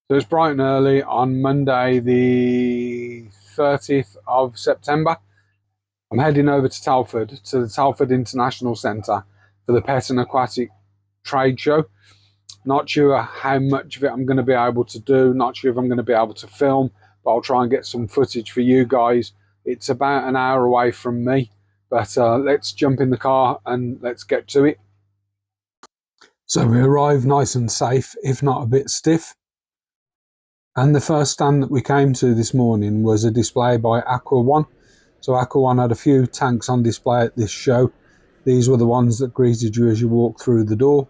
So it's bright and early on Monday, the 30th of September. I'm heading over to Telford, to the Telford International Centre for the Pet and Aquatic Trade Show. Not sure how much of it I'm going to be able to do, not sure if I'm going to be able to film, but I'll try and get some footage for you guys. It's about an hour away from me, but let's jump in the car and let's get to it. So we arrived nice and safe, if not a bit stiff. And the first stand that we came to this morning was a display by Aqua One. So Aqua One had a few tanks on display at this show. These were the ones that greeted you as you walked through the door.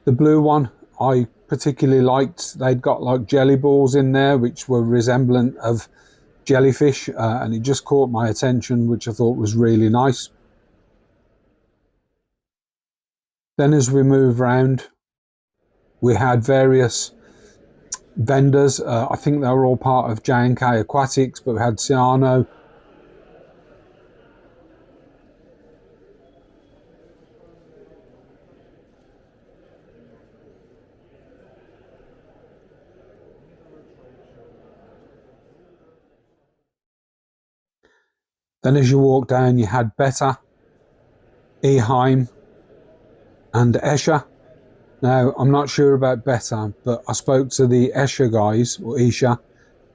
The blue one I particularly liked. They'd got like jelly balls in there which were resemblant of jellyfish, and it just caught my attention, which I thought was really nice. Then as we moved round, we had various vendors. I think they were all part of J&K Aquatics, but we had Ciano, then as you walk down you had Beta, Eheim and Escher. Now I'm not sure about Beta, but I spoke to the Escher guys, or Escher,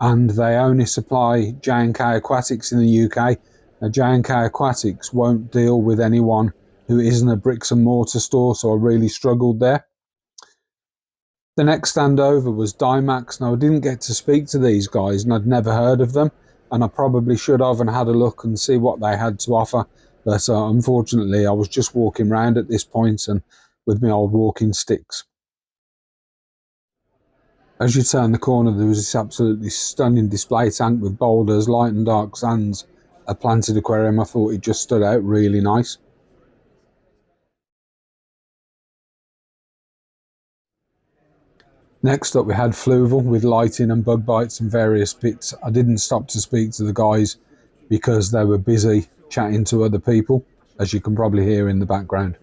and they only supply J&K Aquatics in the UK. Now J&K Aquatics won't deal with anyone who isn't a bricks and mortar store, so I really struggled there. The next stand over was Dymax. Now I didn't get to speak to these guys and I'd never heard of them, and I probably should have and had a look and see what they had to offer, but unfortunately I was just walking around at this point and with my old walking sticks. As you turn the corner there was this absolutely stunning display tank with boulders, light and dark sands, a planted aquarium. I thought it just stood out really nice. Next up we had Fluval with lighting and bug bites and various bits. I didn't stop to speak to the guys because they were busy chatting to other people, as you can probably hear in the background.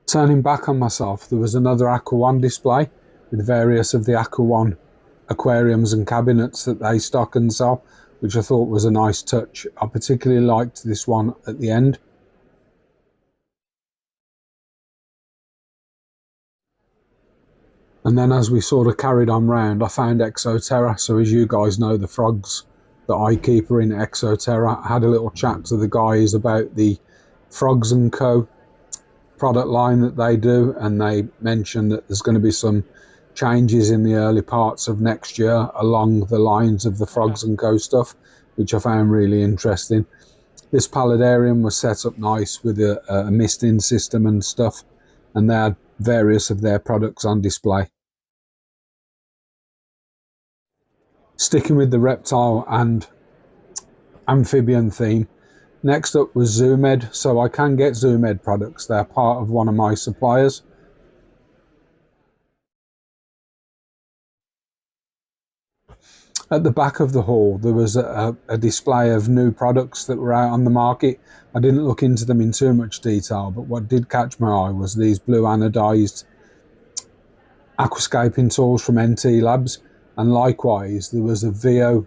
Turning back on myself, there was another Aqua One display with various of the Aqua One aquariums and cabinets that they stock and sell, which I thought was a nice touch. I particularly liked this one at the end. And then as we sort of carried on round, I found Exo Terra. So as you guys know, the frogs that I keep are in Exo Terra. I had a little chat to the guys about the Frogs & Co product line that they do, and they mentioned that there's going to be some changes in the early parts of next year along the lines of the Frogs & Co stuff, which I found really interesting. This paludarium was set up nice with a misting system and stuff, and they had various of their products on display. Sticking with the reptile and amphibian theme, next up was Zoomed. So I can get Zoomed products. They're part of one of my suppliers. At the back of the hall there was a display of new products that were out on the market. I didn't look into them in too much detail, but what did catch my eye was these blue anodized aquascaping tools from NT Labs, and likewise there was a VO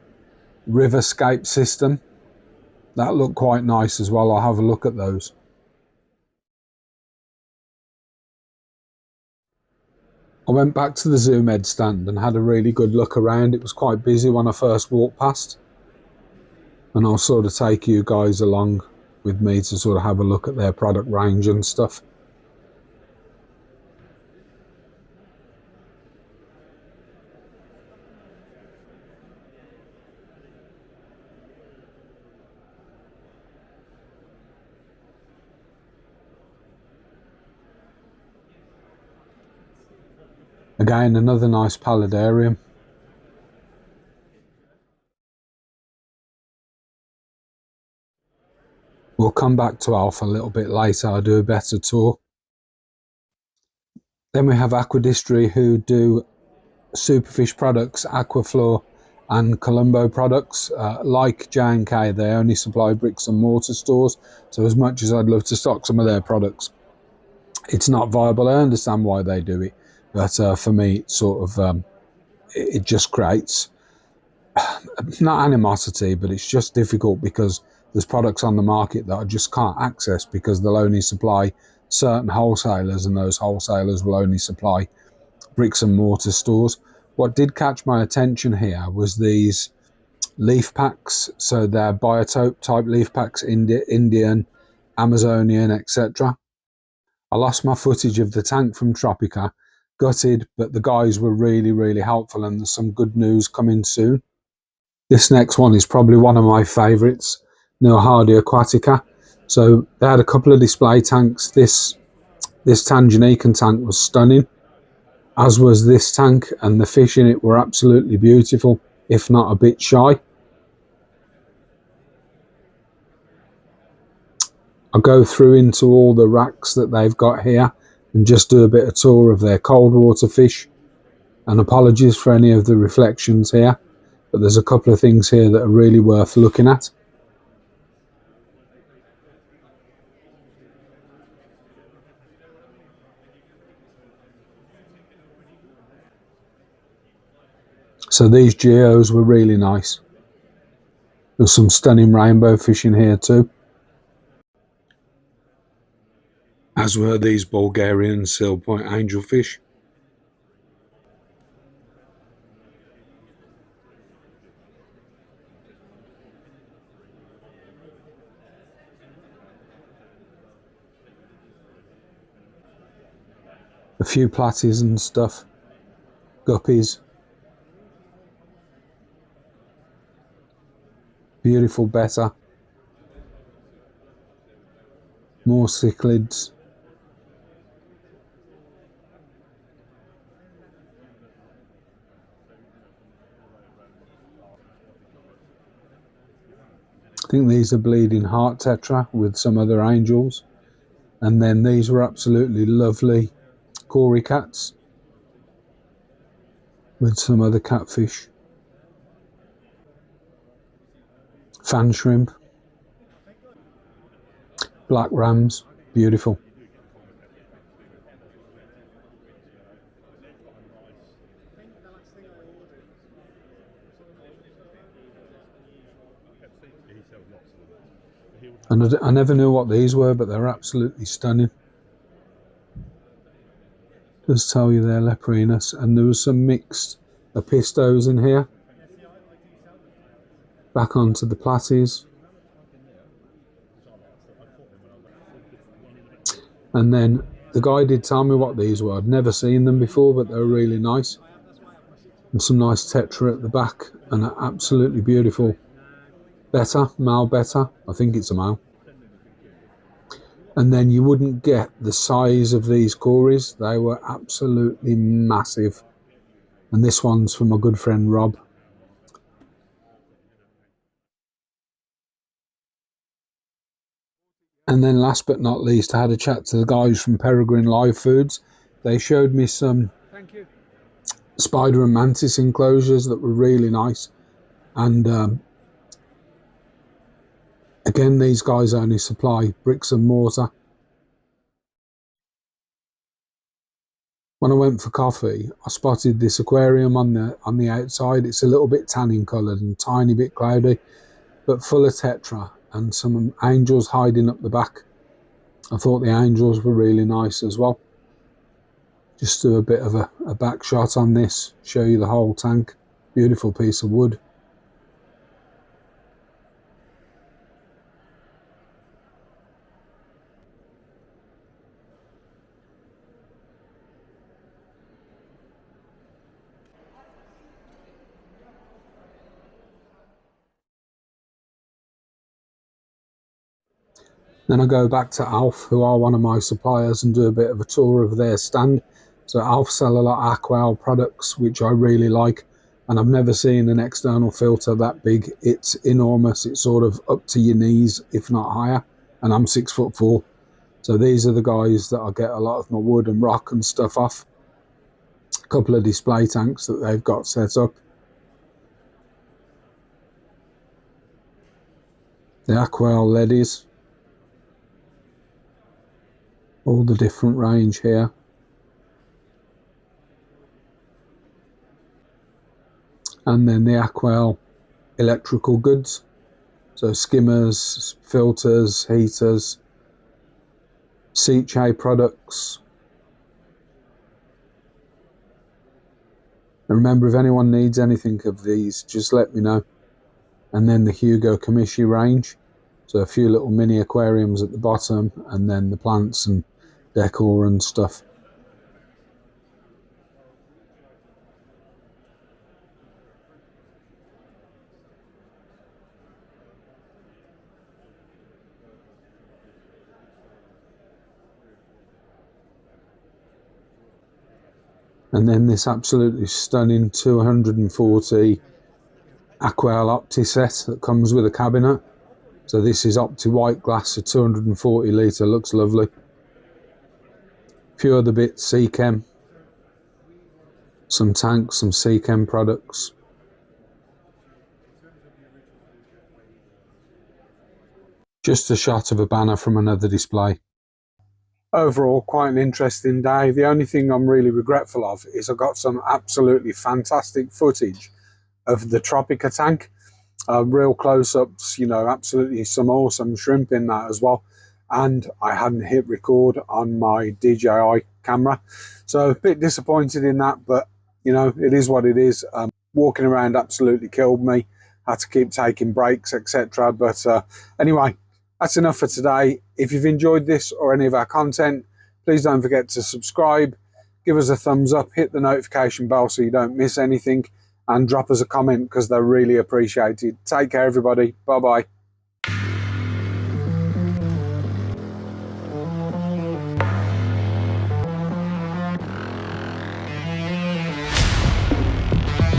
riverscape system that looked quite nice as well. I'll have a look at those. I went back to the Zoomed stand and had a really good look around. It was quite busy when I first walked past, and I'll sort of take you guys along with me to sort of have a look at their product range and stuff. Again, another nice paludarium. We'll come back to Alpha a little bit later. I'll do a better tour. Then we have Aquadistry, who do Superfish products, Aquafloor and Colombo products. Like J&K, they only supply bricks and mortar stores, so as much as I'd love to stock some of their products, it's not viable. I understand why they do it, but for me, it's sort of it just creates not animosity, but it's just difficult because there's products on the market that I just can't access because they'll only supply certain wholesalers, and those wholesalers will only supply bricks and mortar stores. What did catch my attention here was these leaf packs. So they're biotope type leaf packs, Indian, Amazonian, etc. I lost my footage of the tank from Tropica, gutted, but the guys were really helpful, and there's some good news coming soon. This next one is probably one of my favourites, Neil Hardy Aquatica. So they had a couple of display tanks. This Tanganyika tank was stunning, as was this tank, and the fish in it were absolutely beautiful, if not a bit shy. I'll go through into all the racks that they've got here and just do a bit of tour of their cold water fish. And apologies for any of the reflections here, but there's a couple of things here that are really worth looking at. So these geos were really nice. There's some stunning rainbow fish in here too, as were these Bulgarian seal point angelfish. A few platies and stuff, guppies, beautiful betta, more cichlids. I think these are bleeding heart tetra with some other angels. And then these were absolutely lovely Cory cats with some other catfish. Fan shrimp, black rams, beautiful. And I never knew what these were, but they're absolutely stunning. Just tell you they're Leprinus, and there was some mixed apistos in here. Back onto the platies. And then the guy did tell me what these were. I'd never seen them before, but they were really nice. And some nice tetra at the back, and an absolutely beautiful betta, male betta. I think it's a male. And then you wouldn't get the size of these Cories. They were absolutely massive. And this one's from my good friend Rob. And then last but not least, I had a chat to the guys from Peregrine Live Foods. They showed me some spider and mantis enclosures that were really nice. And again, these guys only supply bricks and mortar. When I went for coffee, I spotted this aquarium on the outside. It's a little bit tannin coloured and tiny bit cloudy, but full of tetra and some angels hiding up the back. I thought the angels were really nice as well. Just do a bit of a back shot on this, show you the whole tank. Beautiful piece of wood. Then I go back to Alf, who are one of my suppliers, and do a bit of a tour of their stand. So Alf sell a lot of Aqual products, which I really like, and I've never seen an external filter that big. It's enormous. It's sort of up to your knees, if not higher, and I'm 6'4". So these are the guys that I get a lot of my wood and rock and stuff off. A couple of display tanks that they've got set up. the Aquel Ledies, all the different range here. And then the Aquel electrical goods, so skimmers, filters, heaters, Seche products. And remember, if anyone needs anything of these, just let me know. And then the Hugo Kamishi range, so a few little mini aquariums at the bottom, and then the plants and decor and stuff. And then this absolutely stunning 240 Aquel Opti set that comes with a cabinet. So this is Opti white glass, a 240 litre, looks lovely. A few other bits, Seachem, some tanks, some Seachem products. Just a shot of a banner from another display. Overall, quite an interesting day. The only thing I'm really regretful of is I got some absolutely fantastic footage of the Tropica tank. Real close-ups, you know, absolutely some awesome shrimp in that as well. And I hadn't hit record on my DJI camera. So a bit disappointed in that, but, you know, it is what it is. Walking around absolutely killed me. Had to keep taking breaks, etc. But anyway, that's enough for today. If you've enjoyed this or any of our content, please don't forget to subscribe, give us a thumbs up, hit the notification bell so you don't miss anything, and drop us a comment because they're really appreciated. Take care, everybody. Bye-bye.